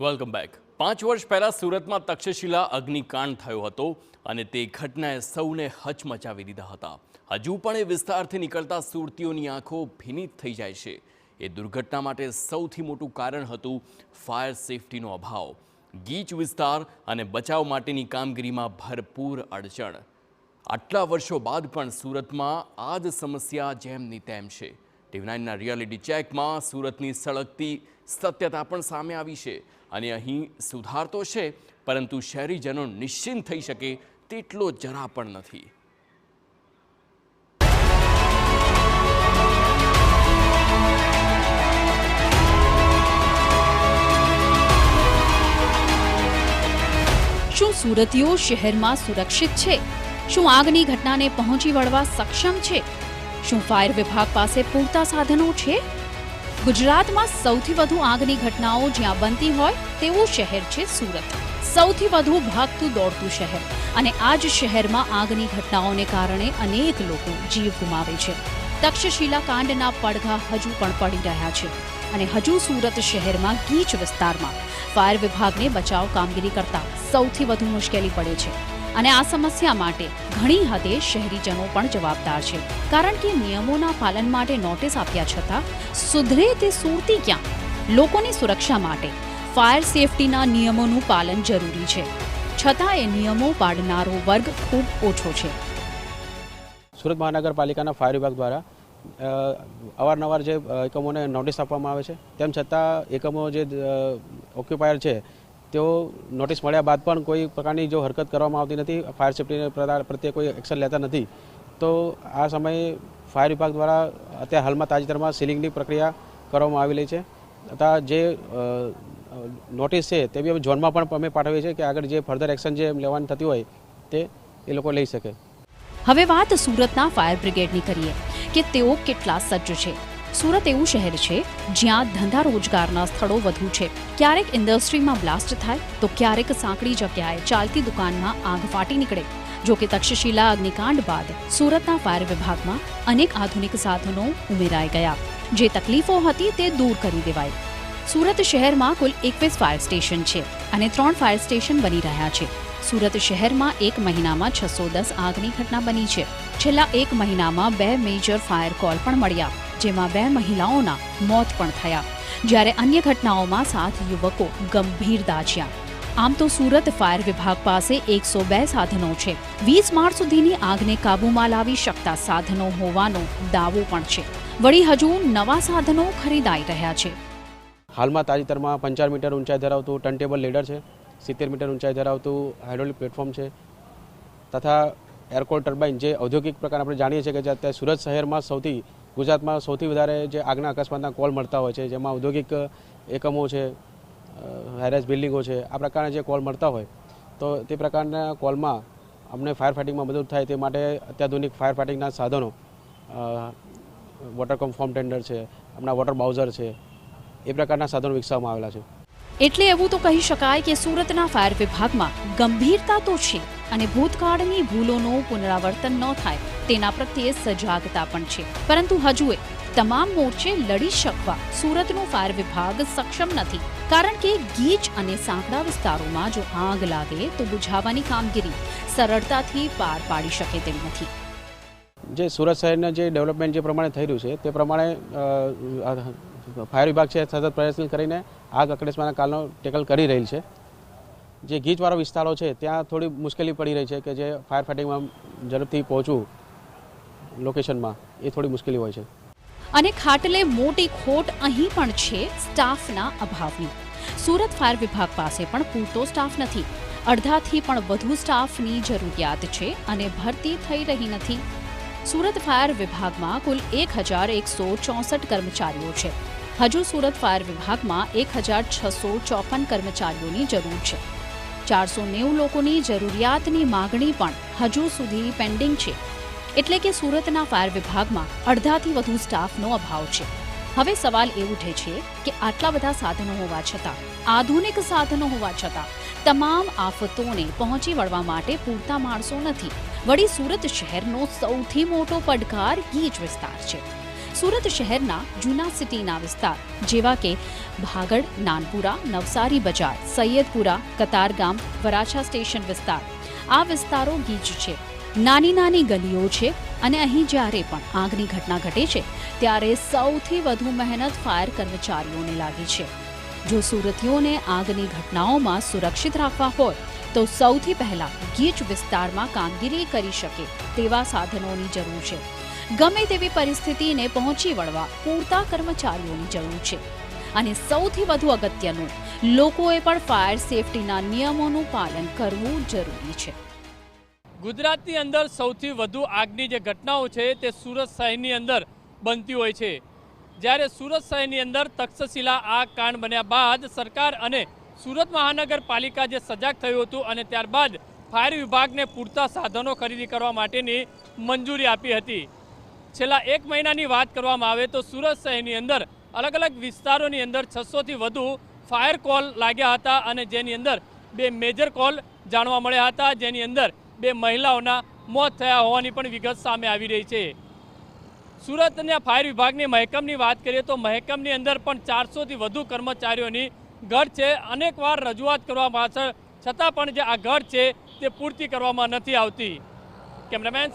Welcome back. 5 વર્ષ પહેલા સુરતમાં તક્ષશિલા અગ્નિકાંડ થયો હતો અને તે ઘટનાએ સૌને હચમચાવી દીધા હતા। હજુ પણ એ વિસ્તારથી નીકળતા સુરતીઓની આંખો ભીની થઈ જાય છે। એ દુર્ઘટના માટે સૌથી મોટું કારણ હતું ફાયર સેફટીનો અભાવ, ગીચ વિસ્તાર અને બચાવ માટેની કામગીરીમાં ભરપૂર અડચણ। આટલા વર્ષો બાદ પણ સુરતમાં આ જ સમસ્યા જેમની તેમ છે। TV9ના રિયાલિટી ચેકમાં સુરતની સળગતી સત્યતા પણ સામે આવી છે અને અહીં સુધાર તો છે, પરંતુ શહેરીજનો નિશ્ચિંત થઈ શકે તેટલો જરા પણ નથી। શું સુરતીઓ શહેરમાં સુરક્ષિત છે? શું આગની ઘટનાને પહોંચી વળવા સક્ષમ છે? શું ફાયર વિભાગ પાસે પૂરતા સાધનો છે? ગુજરાતમાં સૌથી વધુ આગની ઘટનાઓ જ્યાં બનતી હોય તેવું શહેર છે સુરત। સૌથી વધુ ભાગતું દોડતું શહેર, અને આ જ શહેરમાં આગની ઘટનાઓને કારણે અનેક લોકો જીવ ગુમાવે છે। તક્ષશિલા કાંડના પડઘા હજુ પણ પડી રહ્યા છે અને હજુ સુરત શહેરમાં ગીચ વિસ્તારમાં ફાયર વિભાગને બચાવ કામગીરી કરતા સૌથી વધુ મુશ્કેલી પડે છે અને આ સમસ્યા માટે ઘણી હદે શહેરીજનો પણ જવાબદાર છે, કારણ કે નિયમોના પાલન માટે નોટિસ આપ્યા છતાં સુધરે તે સુરતી ક્યાં? લોકોની સુરક્ષા માટે ફાયર સેફટીના નિયમોનું પાલન જરૂરી છે, છતાં એ નિયમો પાડનારો વર્ગ ખૂબ ઓછો છે। સુરત મહાનગરપાલિકાના ફાયર વિભાગ દ્વારા અવારનવાર જે એકમોને નોટિસ આપવામાં આવે છે, તેમ છતાં એકમો જે ઓક્યુપાયર છે તેઓ નોટિસ મળ્યા બાદ પણ કોઈ પ્રકારની જો હરકત કરવામાં આવતી નથી, ફાયર સેફટી પ્રત્યે કોઈ એક્શન લેતા નથી, તો આ સમયે ફાયર વિભાગ દ્વારા અત્યારે હાલમાં તાજેતરમાં સીલિંગની પ્રક્રિયા કરવામાં આવેલી છે તથા જે નોટિસ છે તે બી અમે ઝોનમાં પણ અમે પાઠવીએ છીએ કે આગળ જે ફર્ધર એક્શન જે લેવાની થતી હોય તે એ લોકો લઈ શકે। હવે વાત સુરતના ફાયર બ્રિગેડની કરીએ કે તેઓ કેટલા સજ્જ છે। સુરત એવું શહેર છે જ્યાં ધંધા રોજગારના સ્થળો વધુ છે। ક્યારેક ઇન્ડસ્ટ્રીમાં બ્લાસ્ટ થાય તો ક્યારેક સાંકડી જગ્યાએ ચાલતી દુકાનમાં આગ ફાટી નીકળે। જો કે તક્ષશિલા અગ્નિકાંડ બાદ સુરતના ફાયર વિભાગમાં અનેક આધુનિક સાધનો ઉમેરાઈ ગયા, જે તકલીફો હતી તે દૂર કરી દેવાઈ। સુરત શહેરમાં કુલ 21 ફાયર સ્ટેશન છે અને 3 ફાયર સ્ટેશન બની રહ્યા છે। સુરત શહેરમાં એક મહિનામાં 610 આગની ઘટના બની છે। છેલ્લા એક મહિનામાં 2 મેજર ફાયર કોલ પણ મળ્યા, જેમાં 2 મહિલાઓના મોત પણ થયા, જ્યારે અન્ય ઘટનાઓમાં 7 યુવકો ગંભીર દાઝ્યા। આમ તો સુરત ફાયર વિભાગ પાસે 102 સાધનો છે, 20 માળ સુધીની આગને કાબૂમાં લાવી શકતા સાધનો હોવાનો દાવો પણ છે। વળી હજુ નવા સાધનો ખરીદાઈ રહ્યા છે। હાલમાં તાજેતરમાં 55 મીટર ઊંચાઈ ધરાવતું ટર્નટેબલ લેડર છે, 70 મીટર ઊંચાઈ ધરાવતું હાઇડ્રોલિક પ્લેટફોર્મ છે તથા એરકોર ટર્બાઇન, જે ઔદ્યોગિક પ્રકાર આપણે જાણીએ છીએ કે અત્યારે સુરત શહેરમાં ગુજરાતમાં સૌથી વધારે જે આગના અકસ્માતના કોલ મળતા હોય છે, જેમાં ઔદ્યોગિક એકમો છે, હાઈરાઇઝ બિલ્ડિંગો છે, આ પ્રકારના જે કોલ મળતા હોય તો તે પ્રકારના કોલમાં અમને ફાયર ફાઇટિંગમાં મદદ થાય તે માટે અત્યાધુનિક ફાયર ફાઇટિંગના સાધનો, વોટર કમ ફોર્મ ટેન્ડર છે, આપણા વોટર બાઉઝર છે, એ પ્રકારના સાધનો વિકસાવવામાં આવેલા છે। એટલે એવું તો કહી શકાય કે સુરતના ફાયર વિભાગમાં ગંભીરતા તો છે અને ભૂતકાળની ભૂલોનું પુનરાવર્તન ન થાય તેના પ્રત્યે સજાગતા પણ છે, પરંતુ હજુ તમામ મોરચે લડી શકવા સુરતનું ફાયર વિભાગ સક્ષમ નથી, કારણ કે ગીચ અને સાંકડા વિસ્તારોમાં જો આગ લાગે તો બુઝાવવાની કામગીરી સરળતાથી પાર પાડી શકે તેમ નથી। જે સુરત શહેરના જે ડેવલપમેન્ટ જે પ્રમાણે થઈ રહ્યું છે તે પ્રમાણે ફાયર વિભાગ છે સતત પ્રયત્ન કરીને આગ અકસ્માતના કારણો ટેકલ કરી રહેલ છે। જે ગીચવાળા વિસ્તારો છે ત્યાં થોડી મુશ્કેલી પડી રહી છે કે જે ફાયર ફાઇટિંગમાં ઝડપથી પહોંચવું લોકેશનમાં એ થોડી મુશ્કેલી હોય છે। અને ખાટલે મોટી ખોટ અહીં પણ છે સ્ટાફના અભાવની। સુરત ફાયર વિભાગ પાસે પણ પૂરતો સ્ટાફ નથી, અડધાથી પણ વધુ સ્ટાફની જરૂરિયાત છે અને ભરતી થઈ રહી નથી। સુરત ફાયર વિભાગમાં કુલ 1164 કર્મચારીઓ છે। હજુ સુરત ફાયર વિભાગમાં 1654 કર્મચારીઓની જરૂર છે। 490 લોકોની જરૂરિયાતની માગણી પણ હજુ સુધી પેન્ડિંગ છે, એટલે કે સુરતના ફાયર વિભાગમાં અડધાથી વધુ સ્ટાફનો અભાવ છે। હવે સવાલ એ ઉઠે છે કે આટલા બધા સાધનો હોવા છતાં, આધુનિક સાધનો હોવા છતાં તમામ આફતોને પહોંચી વળવા માટે પૂરતા માણસો નથી। વળી સુરત શહેરનો સૌથી મોટો પડકાર ગીચ વિસ્તાર છે। સુરત શહેરના જૂના સિટીના વિસ્તાર જેવા કે ભાગડ, નાનપુરા, નવસારી બજાર, સૈયદપુરા, કતારગામ, વરાછા સ્ટેશન વિસ્તાર આ વિસ્તારો ગીચ છે. નાની નાની ગલીઓ છે અને અહીં જ્યારે પણ આગની ઘટના ઘટે છે ત્યારે સૌથી વધુ મહેનત ફાયર કર્મચારીઓને લાગી છે. જો સુરતીઓને આગની ઘટનાઓમાં સુરક્ષિત રાખવા હોય તો સૌથી પહેલા ગીચ વિસ્તારમાં કામગીરી કરી શકે તેવા સાધનોની જરૂર છે. ગમે તેવી પરિસ્થિતિને પહોંચી વળવા પૂરતા કર્મચારીઓની જરૂર છે અને સૌથી વધુ અગત્યનું લોકોએ પણ ફાયર સેફટીના નિયમોનું પાલન કરવું જરૂરી છે. ગુજરાતની અંદર સૌથી વધુ આગની જે ઘટનાઓ છે તે સુરત શહેરની અંદર બનતી હોય છે. જ્યારે સુરત શહેરની અંદર તક્ષશિલા આગ કાંડ બન્યા બાદ સરકાર અને સુરત મહાનગરપાલિકા જે સજાગ થયું હતું અને ત્યારબાદ ફાયર વિભાગને પૂરતા સાધનો ખરીદી કરવા માટેની મંજૂરી આપી હતી. છેલ્લા 1 મહિનાની વાત કરવામાં આવે તો સુરત શહેરની અંદર અલગ અલગ વિસ્તારોની અંદર 600થી વધુ ફાયર કોલ લાગ્યા હતા અને જેની અંદર 2 મેજર કોલ જાણવા મળ્યા હતા, જેની અંદર 2 મહિલાઓના મોત થયા હોવાની પણ વિગત સામે આવી રહી છે. સુરતના ફાયર વિભાગની મહેકમની વાત કરીએ તો મહેકમની અંદર પણ 400થી વધુ કર્મચારીઓની ઘટ છે. અનેકવાર રજૂઆત કરવા પાછળ છતાં પણ જે આ ઘટ છે તે પૂર્તિ કરવામાં નથી આવતી. કેમેરામેન